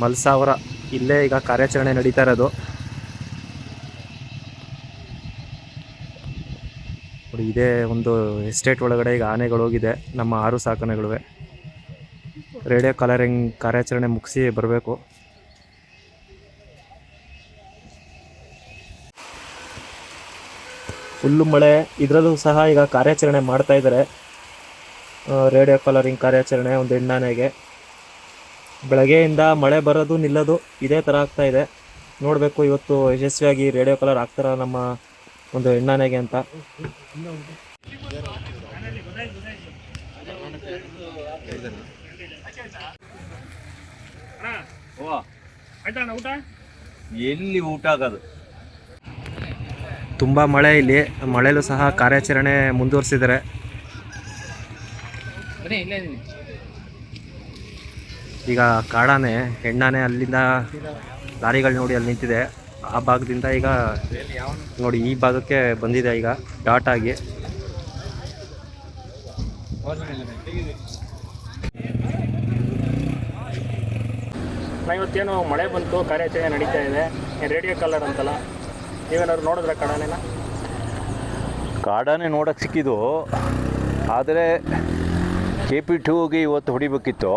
ಮಲ್ಸಾವರ ಇಲ್ಲೇ ಈಗ ಕಾರ್ಯಾಚರಣೆ ನಡೀತಾ ಇರೋದು ನೋಡಿ. ಇದೇ ಒಂದು ಎಸ್ಟೇಟ್ ಒಳಗಡೆ ಈಗ ಆನೆಗಳು ಹೋಗಿದೆ, ನಮ್ಮ 6 ಸಾಕಣೆಗಳು. ರೇಡಿಯೋ ಕಲರಿಂಗ್ ಕಾರ್ಯಾಚರಣೆ ಮುಗಿಸಿ ಬರಬೇಕು. ಫುಲ್ಲು ಮಳೆ, ಇದರಲ್ಲೂ ಸಹ ಈಗ ಕಾರ್ಯಾಚರಣೆ ಮಾಡ್ತಾ ಇದ್ದಾರೆ. ರೇಡಿಯೋ ಕಲರಿಂಗ್ ಕಾರ್ಯಾಚರಣೆ ಒಂದು ಹೆಣ್ಣಾನೆಗೆ. ಬೆಳಗ್ಗೆಯಿಂದ ಮಳೆ ಬರೋದು ನಿಲ್ಲೋದು ಇದೇ ಥರ ಆಗ್ತಾ ಇದೆ. ನೋಡಬೇಕು ಇವತ್ತು ಯಶಸ್ವಿಯಾಗಿ ರೇಡಿಯೋ ಕಲರ್ ಹಾಕ್ತಾರ ನಮ್ಮ ಒಂದು ಹೆಣ್ಣಾನೆಗೆ ಅಂತ. ಎಲ್ಲಿ ಊಟ ಆಗೋದು, ತುಂಬ ಮಳೆ ಇಲ್ಲಿ. ಮಳೆಲೂ ಸಹ ಕಾರ್ಯಾಚರಣೆ ಮುಂದುವರಿಸಿದ್ದಾರೆ. ಈಗ ಕಾಡಾನೆ ಹೆಣ್ಣಾನೆ ಅಲ್ಲಿಂದ ಲಾರಿಗಳು ನೋಡಿ ಅಲ್ಲಿ ನಿಂತಿದೆ. ಆ ಭಾಗದಿಂದ ಈಗ ನೋಡಿ ಈ ಭಾಗಕ್ಕೆ ಬಂದಿದೆ ಈಗ ಡಾಟ್ ಆಗಿ. ಇವತ್ತೇನು ಮಳೆ ಬಂತು, ಕಾರ್ಯಾಚರಣೆ ನಡೀತಾ ಇದೆ. ರೇಡಿಯೋ ಕಲರ್ ಅಂತಲ್ಲ, ನೀವೇನಾದ್ರು ನೋಡಿದ್ರೆ ಕಾಡಾನೆ ನೋಡೋಕ್ಕೆ ಸಿಕ್ಕಿದ್ದು. ಆದರೆ KP2ಗೆ ಇವತ್ತು ಹೊಡಿಬೇಕಿತ್ತು.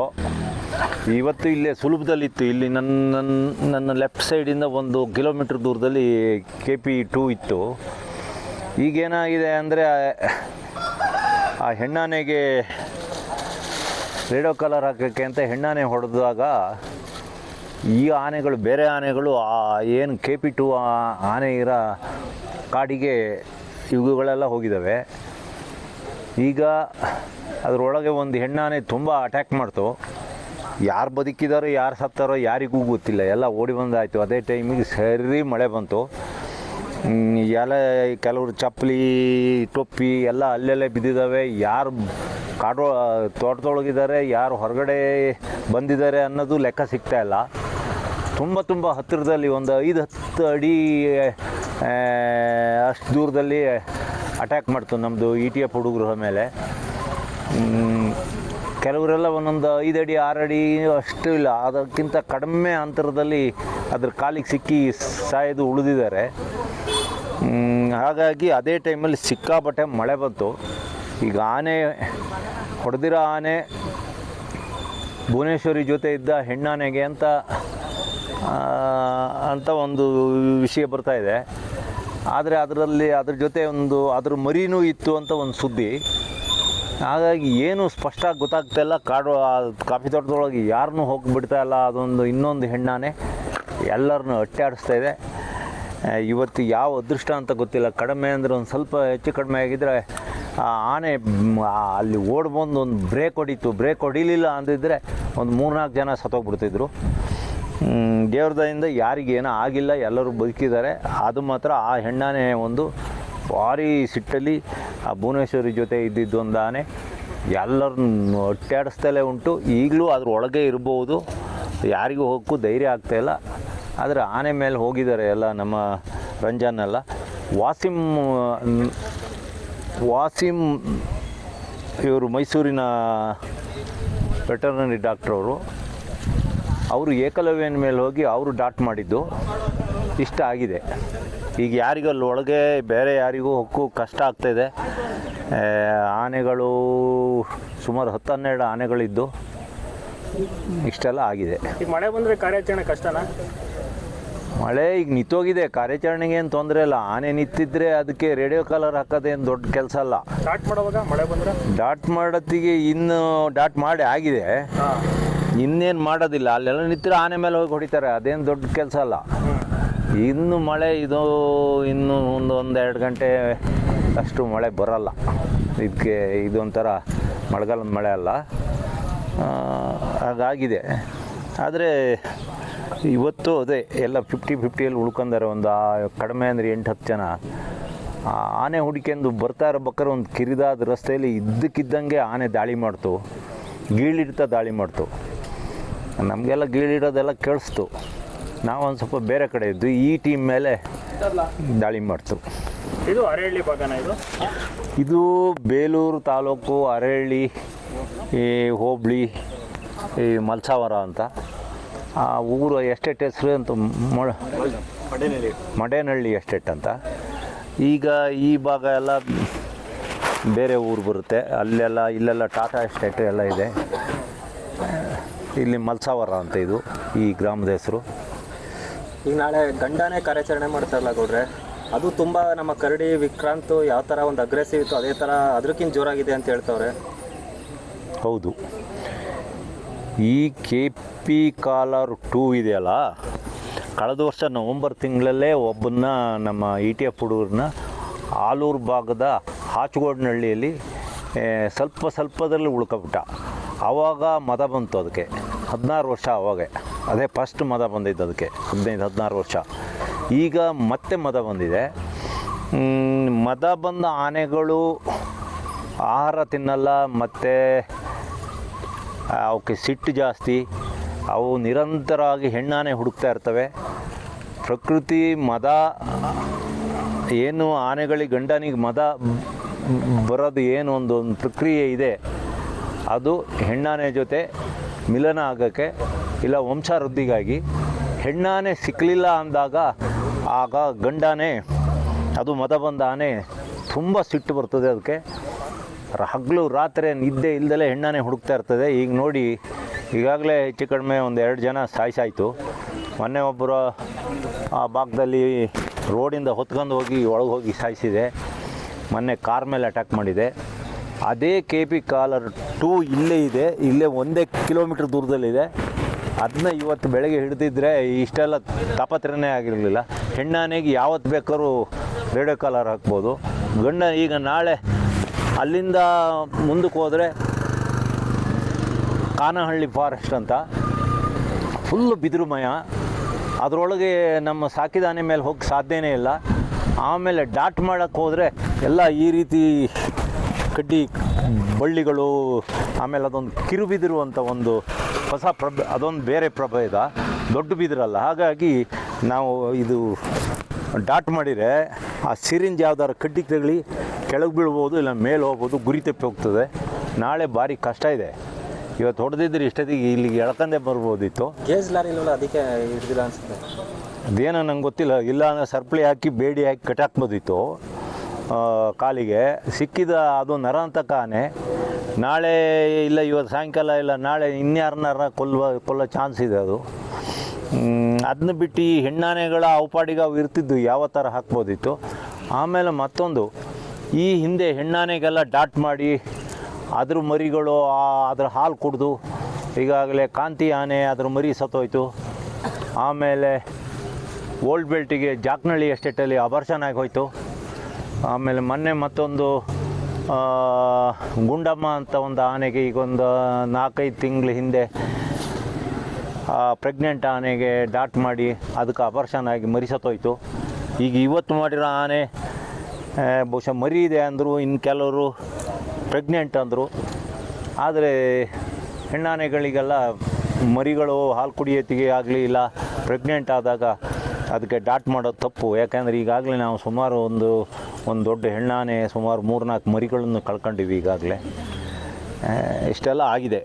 ಇವತ್ತು ಇಲ್ಲೇ ಸುಲಭದಲ್ಲಿತ್ತು. ಇಲ್ಲಿ ನನ್ನ ಲೆಫ್ಟ್ ಸೈಡಿಂದ 1 ಕಿಲೋಮೀಟ್ರ್ ದೂರದಲ್ಲಿ KP2 ಇತ್ತು. ಈಗೇನಾಗಿದೆ ಅಂದರೆ ಆ ಹೆಣ್ಣಾನೆಗೆ ರೇಡಿಯೋ ಕಲರ್ ಹಾಕೋಕ್ಕೆ ಅಂತ ಹೆಣ್ಣಾನೆ ಹೊಡೆದಾಗ ಈ ಆನೆಗಳು, ಬೇರೆ ಆನೆಗಳು ಏನು KP2 ಆನೆ ಇರೋ ಕಾಡಿಗೆ ಇವುಗಳೆಲ್ಲ ಹೋಗಿದ್ದಾವೆ. ಈಗ ಅದರೊಳಗೆ ಒಂದು ಹೆಣ್ಣಾನೆ ತುಂಬ ಅಟ್ಯಾಕ್ ಮಾಡ್ತು. ಯಾರು ಬದುಕಿದಾರೋ ಯಾರು ಸತ್ತಾರೋ ಯಾರಿಗೂ ಗೊತ್ತಿಲ್ಲ. ಎಲ್ಲ ಓಡಿ ಬಂದಾಯಿತು. ಅದೇ ಟೈಮಿಗೆ ಸರಿ ಮಳೆ ಬಂತು. ಎಲ್ಲ ಕೆಲವರು ಚಪ್ಪಲಿ, ಟೊಪ್ಪಿ ಎಲ್ಲ ಅಲ್ಲೆಲ್ಲೇ ಬಿದ್ದಿದ್ದಾವೆ. ಯಾರು ತೋಟದೊಳಗಿದ್ದಾರೆ, ಯಾರು ಹೊರಗಡೆ ಬಂದಿದ್ದಾರೆ ಅನ್ನೋದು ಲೆಕ್ಕ ಸಿಗ್ತಾಯಿಲ್ಲ. ತುಂಬ ಹತ್ತಿರದಲ್ಲಿ ಒಂದು 5-10 ಅಡಿ ಅಷ್ಟು ದೂರದಲ್ಲಿ ಅಟ್ಯಾಕ್ ಮಾಡ್ತು ನಮ್ಮದು ETF ಹುಡುಗರ ಮೇಲೆ. ಕೆಲವರೆಲ್ಲ ಒಂದೊಂದು 5 ಅಡಿ 6 ಅಡಿ ಅಷ್ಟು ಇಲ್ಲ, ಅದಕ್ಕಿಂತ ಕಡಿಮೆ ಅಂತರದಲ್ಲಿ ಅದ್ರ ಕಾಲಿಗೆ ಸಿಕ್ಕಿ ಸಾಯೋದು ಉಳಿದಿದ್ದಾರೆ. ಹಾಗಾಗಿ ಅದೇ ಟೈಮಲ್ಲಿ ಸಿಕ್ಕಾಪಟ್ಟೆ ಮಳೆ ಬಂತು. ಈಗ ಆನೆ ಹೊಡೆದಿರೋ ಆನೆ ಭುವನೇಶ್ವರಿ ಜೊತೆ ಇದ್ದ ಹೆಣ್ಣಾನೆಗೆ ಅಂತ ಒಂದು ವಿಷಯ ಬರ್ತಾ ಇದೆ. ಆದರೆ ಅದ್ರ ಜೊತೆ ಅದ್ರ ಮರಿನೂ ಇತ್ತು ಅಂತ ಒಂದು ಸುದ್ದಿ. ಹಾಗಾಗಿ ಏನು ಸ್ಪಷ್ಟ ಗೊತ್ತಾಗ್ತಾಯಿಲ್ಲ. ಕಾಫಿ ತೋಟದೊಳಗೆ ಯಾರನ್ನೂ ಹೋಗಿಬಿಡ್ತಾ ಇಲ್ಲ. ಇನ್ನೊಂದು ಹೆಣ್ಣಾನೆ ಎಲ್ಲರನ್ನೂ ಅಟ್ಟಾಡಿಸ್ತಾ ಇದೆ. ಇವತ್ತು ಯಾವ ಅದೃಷ್ಟ ಅಂತ ಗೊತ್ತಿಲ್ಲ. ಕಡಿಮೆ ಅಂದರೆ ಒಂದು ಸ್ವಲ್ಪ ಹೆಚ್ಚು ಕಡಿಮೆ ಆಗಿದ್ದರೆ ಆ ಆನೆ ಅಲ್ಲಿ ಓಡ್ಬಂದು ಒಂದು ಬ್ರೇಕ್ ಹೊಡೀತು. ಬ್ರೇಕ್ ಹೊಡಿಲಿಲ್ಲ ಅಂದಿದ್ದರೆ ಒಂದು 3-4 ಜನ ಸತ್ತೋಗ್ಬಿಡ್ತಿದ್ರು. ದೇವ್ರ ದಯೆಯಿಂದ ಯಾರಿಗೇನೂ ಆಗಿಲ್ಲ, ಎಲ್ಲರೂ ಬದುಕಿದ್ದಾರೆ. ಅದು ಮಾತ್ರ ಆ ಹೆಣ್ಣಾನೆ ಒಂದು ಭಾರಿ ಸಿಟ್ಟಲ್ಲಿ ಆ ಭುವನೇಶ್ವರಿ ಜೊತೆ ಇದ್ದಿದ್ದು ಒಂದು ಆನೆ ಎಲ್ಲರನ್ನು ಅಟ್ಟಾಡಿಸ್ತಲೇ ಉಂಟು. ಈಗಲೂ ಅದ್ರೊಳಗೆ ಇರ್ಬೋದು, ಯಾರಿಗೂ ಹೋಗೋಕ್ಕೂ ಧೈರ್ಯ ಆಗ್ತಾಯಿಲ್ಲ. ಆದರೆ ಆನೆ ಮೇಲೆ ಹೋಗಿದ್ದಾರೆ ಎಲ್ಲ ನಮ್ಮ ರಂಜಾನೆಲ್ಲ. ವಾಸಿಮ್ ಇವರು ಮೈಸೂರಿನ ವೆಟರ್ನರಿ ಡಾಕ್ಟ್ರವರು. ಅವರು ಏಕಲವ್ಯನ ಮೇಲೆ ಹೋಗಿ ಅವರು ಡಾಟ್ ಮಾಡಿದ್ದು ಇಷ್ಟ ಆಗಿದೆ. ಈಗ ಯಾರಿಗೂ ಅಲ್ಲಿ ಒಳಗೆ ಬೇರೆ ಯಾರಿಗೂ ಹೋಗಕ್ಕೂ ಕಷ್ಟ ಆಗ್ತಾಯಿದೆ. ಆನೆಗಳು ಸುಮಾರು 10-12 ಆನೆಗಳಿದ್ದು ಇಷ್ಟೆಲ್ಲ ಆಗಿದೆ. ಈಗ ಮಳೆ ಬಂದರೆ ಕಾರ್ಯಾಚರಣೆ ಕಷ್ಟನಾ? ಮಳೆ ಈಗ ನಿಂತೋಗಿದೆ. ಕಾರ್ಯಾಚರಣೆಗೆ ಏನು ತೊಂದರೆ ಇಲ್ಲ. ಆನೆ ನಿಂತಿದ್ರೆ ಅದಕ್ಕೆ ರೇಡಿಯೋ ಕಲರ್ ಹಾಕೋದೇನು ದೊಡ್ಡ ಕೆಲಸ ಅಲ್ಲ. ಡಾಟ್ ಮಾಡೋವಾಗ ಮಳೆ ಬಂದರೆ ಡಾಟ್ ಮಾಡೋತ್ತಿಗೆ ಇನ್ನು ಡಾಟ್ ಮಾಡಿ ಆಗಿದೆ, ಇನ್ನೇನು ಮಾಡೋದಿಲ್ಲ. ಅಲ್ಲೆಲ್ಲ ನಿಂತಿರೋ ಆನೆ ಮೇಲೆ ಹೋಗಿ ಹೊಡಿತಾರೆ, ಅದೇನು ದೊಡ್ಡ ಕೆಲಸ ಅಲ್ಲ. ಇನ್ನು ಮಳೆ ಇನ್ನು ಒಂದು 2 ಗಂಟೆ ಅಷ್ಟು ಮಳೆ ಬರೋಲ್ಲ. ಇದಕ್ಕೆ ಇದೊಂಥರ ಮಳೆಗಾಲದ ಮಳೆ ಅಲ್ಲ, ಹಾಗಾಗಿದೆ. ಆದರೆ ಇವತ್ತು ಅದೇ ಎಲ್ಲ 50-50 ಉಳ್ಕೊಂಡಾರೆ. ಒಂದು ಕಡಿಮೆ ಅಂದರೆ 8-10 ಜನ. ಆನೆ ಹುಡ್ಕೊಂಡು ಬರ್ತಾ ಇರ್ಬೇಕಾದ್ರೆ ಒಂದು ಕಿರಿದಾದ ರಸ್ತೆಯಲ್ಲಿ ಇದ್ದಕ್ಕಿದ್ದಂಗೆ ಆನೆ ದಾಳಿ ಮಾಡ್ತು, ಗೀಳಿಡ್ತಾ ದಾಳಿ ಮಾಡ್ತು. ನಮಗೆಲ್ಲ ಗೀಳಿಡೋದೆಲ್ಲ ಕೇಳಿಸ್ತು. ನಾವೊಂದು ಸ್ವಲ್ಪ ಬೇರೆ ಕಡೆ ಇದ್ದು ಈ ಟೀಮ್ ಮೇಲೆ ದಾಳಿ ಮಾಡ್ತು. ಇದು ಅರಹಳ್ಳಿ ಭಾಗನ? ಇದು ಬೇಲೂರು ತಾಲೂಕು ಅರಹಳ್ಳಿ ಹೋಬಳಿ ಮಲ್ಸಾವರ ಅಂತ. ಆ ಊರು ಎಸ್ಟೇಟ್ ಹೆಸರು ಅಂತ ಮಡೇನಹಳ್ಳಿ ಎಸ್ಟೇಟ್ ಅಂತ. ಈಗ ಈ ಭಾಗ ಎಲ್ಲ ಬೇರೆ ಊರು ಬರುತ್ತೆ, ಇಲ್ಲೆಲ್ಲ ಟಾಟಾ ಎಸ್ಟೇಟ್ ಎಲ್ಲ ಇದೆ. ಇಲ್ಲಿ ಮಲ್ಸಾವರ ಅಂತ ಇದು ಈ ಗ್ರಾಮದ ಹೆಸರು. ಈಗ ನಾಳೆ ಗಂಡಾನೆ ಕಾರ್ಯಾಚರಣೆ ಮಾಡ್ತಾರಲ್ಲ ಗೌಡ್ರೆ, ಅದು ತುಂಬ ನಮ್ಮ ಕರಡಿ ವಿಕ್ರಾಂತ್ ಯಾವ ಥರ ಒಂದು ಅಗ್ರೆಸಿವ್ ಇತ್ತು ಅದೇ ಥರ ಅದಕ್ಕಿಂತ ಜೋರಾಗಿದೆ ಅಂತ ಹೇಳ್ತವ್ರೆ. ಹೌದು, ಈ KP ಕಾಲರ್ 2 ಇದೆಯಲ್ಲ, ಕಳೆದ ವರ್ಷ ನವಂಬರ್ ತಿಂಗಳಲ್ಲೇ ಒಬ್ಬನ್ನ ನಮ್ಮ ETF ಹುಡುಗರನ್ನ ಆಲೂರು ಭಾಗದ ಹಾಚಗೋಡ್ನಹಳ್ಳಿಯಲ್ಲಿ ಸ್ವಲ್ಪದಲ್ಲಿ ಉಳ್ಕೊಬಿಟ್ಟ. ಆವಾಗ ಮದ ಬಂತು ಅದಕ್ಕೆ, 16 ವರ್ಷ ಆವಾಗ. ಅದೇ ಫಸ್ಟ್ ಮದ ಬಂದಿದ್ದು ಅದಕ್ಕೆ, 15-16 ವರ್ಷ. ಈಗ ಮತ್ತೆ ಮದ ಬಂದಿದೆ. ಮದ ಬಂದ ಆನೆಗಳು ಆಹಾರ ತಿನ್ನಲ್ಲ, ಮತ್ತು ಅವಕ್ಕೆ ಸಿಟ್ಟು ಜಾಸ್ತಿ. ಅವು ನಿರಂತರವಾಗಿ ಹೆಣ್ಣಾನೆ ಹುಡುಕ್ತಾ ಇರ್ತವೆ. ಪ್ರಕೃತಿ ಮದ ಏನು ಆನೆಗಳಿಗೆ ಗಂಡನಿಗೆ ಮದ ಬರೋದು ಏನು ಒಂದು ಪ್ರಕ್ರಿಯೆ ಇದೆ, ಅದು ಹೆಣ್ಣಾನೆ ಜೊತೆ ಮಿಲನ ಆಗೋಕ್ಕೆ ಇಲ್ಲ ವಂಶವೃದ್ಧಿಗಾಗಿ. ಹೆಣ್ಣಾನೆ ಸಿಕ್ಕಲಿಲ್ಲ ಅಂದಾಗ ಆಗ ಗಂಡಾನೆ, ಅದು ಮದ ಬಂದ ಆನೆ ತುಂಬ ಸಿಟ್ಟು ಬರ್ತದೆ ಅದಕ್ಕೆ. ಹಗಲು ರಾತ್ರಿ ನಿದ್ದೆ ಇಲ್ದಲೇ ಹೆಣ್ಣಾನೆ ಹುಡುಕ್ತಾ ಇರ್ತದೆ. ಈಗ ನೋಡಿ, ಈಗಾಗಲೇ ಹೆಚ್ಚು ಕಡಿಮೆ ಒಂದು 2 ಜನ ಸಾಯಿಸಾಯಿತು. ಮೊನ್ನೆ ಒಬ್ಬರು ಆ ಭಾಗದಲ್ಲಿ ರೋಡಿಂದ ಹೊತ್ಕೊಂಡು ಹೋಗಿ ಒಳಗೆ ಹೋಗಿ ಸಾಯಿಸಿದೆ. ಮೊನ್ನೆ ಕಾರ್ ಮೇಲೆ ಅಟ್ಯಾಕ್ ಮಾಡಿದೆ. ಅದೇ KP ಕಾಲರ್ 2 ಇಲ್ಲೇ ಇದೆ, ಇಲ್ಲೇ 1 ಕಿಲೋಮೀಟ್ರ್ ದೂರದಲ್ಲಿದೆ. ಅದನ್ನ ಇವತ್ತು ಬೆಳಗ್ಗೆ ಹಿಡಿದಿದ್ರೆ ಇಷ್ಟೆಲ್ಲ ತಾಪತ್ರನೇ ಆಗಿರಲಿಲ್ಲ. ಹೆಣ್ಣಾನೆಗೆ ಯಾವತ್ತು ಬೇಕಾದ್ರೂ ರೇಡಿಯೋ ಕಾಲರ್ ಹಾಕ್ಬೋದು. ಗಂಡ ಈಗ ನಾಳೆ ಅಲ್ಲಿಂದ ಮುಂದಕ್ಕೆ ಹೋದರೆ ಕಾನಹಳ್ಳಿ ಫಾರೆಸ್ಟ್ ಅಂತ ಫುಲ್ಲು ಬಿದಿರುಮಯ. ಅದರೊಳಗೆ ನಮ್ಮ ಸಾಕಿದ ಆನೆ ಮೇಲೆ ಹೋಗಿ ಸಾಧ್ಯನೇ ಇಲ್ಲ. ಆಮೇಲೆ ಡಾಟ್ ಮಾಡೋಕ್ಕೆ ಹೋದರೆ ಎಲ್ಲ ಈ ರೀತಿ ಕಡ್ಡಿ ಬಳ್ಳಿಗಳು, ಆಮೇಲೆ ಅದೊಂದು ಕಿರುಬಿದಿರು ಅಂತ ಒಂದು ಹೊಸ ಅದೊಂದು ಬೇರೆ ಪ್ರಭೇದ, ದೊಡ್ಡ ಬಿದಿರಲ್ಲ. ಹಾಗಾಗಿ ನಾವು ಇದು ಡಾಟ್ ಮಾಡಿದರೆ ಆ ಸಿರಿಂಜ್ ಯಾವ್ದಾರು ಕಡ್ಡಿ ತಗಲಿ ಕೆಳಗೆ ಬೀಳ್ಬೋದು, ಇಲ್ಲ ಮೇಲೆ ಹೋಗ್ಬೋದು, ಗುರಿ ತಪ್ಪಿ ಹೋಗ್ತದೆ. ನಾಳೆ ಭಾರಿ ಕಷ್ಟ ಇದೆ. ಇವತ್ತು ಹೊಡೆದಿದ್ರೆ ಇಷ್ಟೊತ್ತಿಗೆ ಇಲ್ಲಿಗೆ ಎಳ್ಕಂದೇ ಬರ್ಬೋದಿತ್ತು. ಗೇಜ್ ಲಾರಿ ಇಲ್ಲವಲ್ಲ, ಅದಕ್ಕೆ ಹಿಡಿದಿಲ್ಲ ಅನಿಸುತ್ತೆ. ಅದೇನೋ ನಂಗೆ ಗೊತ್ತಿಲ್ಲ. ಇಲ್ಲ ಅಂದರೆ ಸರ್ಪಳಿ ಹಾಕಿ ಬೇಡಿ ಹಾಕಿ ಕಟ್ಟಾಕ್ಬೋದಿತ್ತು ಕಾಲಿಗೆ. ಸಿಕ್ಕಿದ ಅದು ನರಾಂತಕ ಆನೆ. ನಾಳೆ ಇಲ್ಲ ಇವತ್ತು ಸಾಯಂಕಾಲ ಇಲ್ಲ ನಾಳೆ ಇನ್ಯಾರನ್ನಾರ ಕೊಲ್ಲೋ ಚಾನ್ಸ್ ಇದೆ ಅದು. ಅದನ್ನ ಬಿಟ್ಟು ಈ ಹೆಣ್ಣಾನೆಗಳ ಔಪಾಡಿಗೆ ಅವು ಇರ್ತಿದ್ದು ಯಾವ ಥರ ಹಾಕ್ಬೋದಿತ್ತು. ಆಮೇಲೆ ಮತ್ತೊಂದು, ಈ ಹಿಂದೆ ಹೆಣ್ಣಾನೆಗೆಲ್ಲ ಡಾಟ್ ಮಾಡಿ ಅದ್ರ ಮರಿಗಳು ಅದ್ರ ಹಾಲು ಕುಡಿದು ಈಗಾಗಲೇ ಕಾಂತಿ ಆನೆ ಅದ್ರ ಮರಿ ಸತ್ತೋಯ್ತು. ಆಮೇಲೆ ಓಲ್ಡ್ ಬೆಲ್ಟಿಗೆ ಜಾಕ್ನಹಳ್ಳಿ ಎಸ್ಟೇಟಲ್ಲಿ ಅಬರ್ಷನ್ ಆಗೋಯ್ತು. ಆಮೇಲೆ ಮೊನ್ನೆ ಮತ್ತೊಂದು ಗುಂಡಮ್ಮ ಅಂತ ಒಂದು ಆನೆಗೆ ಈಗೊಂದು 4-5 ತಿಂಗಳ ಹಿಂದೆ ಪ್ರೆಗ್ನೆಂಟ್ ಆನೆಗೆ ಡಾಟ್ ಮಾಡಿ ಅದಕ್ಕೆ ಅಬರ್ಷನ್ ಆಗಿ ಮರಿ ಸತ್ತೋಯ್ತು. ಈಗ ಇವತ್ತು ಮಾಡಿರೋ ಆನೆ ಬಹುಶಃ ಮರಿ ಇದೆ ಅಂದರು, ಇನ್ನು ಕೆಲವರು ಪ್ರೆಗ್ನೆಂಟ್ ಅಂದರು. ಆದರೆ ಹೆಣ್ಣಾನೆಗಳಿಗೆಲ್ಲ ಮರಿಗಳು ಹಾಲು ಕುಡಿಯೋತ್ತಿಗೆ ಆಗಲಿ ಇಲ್ಲ ಪ್ರೆಗ್ನೆಂಟ್ ಆದಾಗ ಅದಕ್ಕೆ ಡಾಟ್ ಮಾಡೋದು ತಪ್ಪು. ಯಾಕೆಂದರೆ ಈಗಾಗಲೇ ನಾವು ಸುಮಾರು ಒಂದು ದೊಡ್ಡ ಹೆಣ್ಣಾನೆ ಸುಮಾರು 3-4 ಮರಿಗಳನ್ನು ಕಳ್ಕೊಂಡಿವಿ ಈಗಾಗಲೇ. ಇಷ್ಟೆಲ್ಲ ಆಗಿದೆ.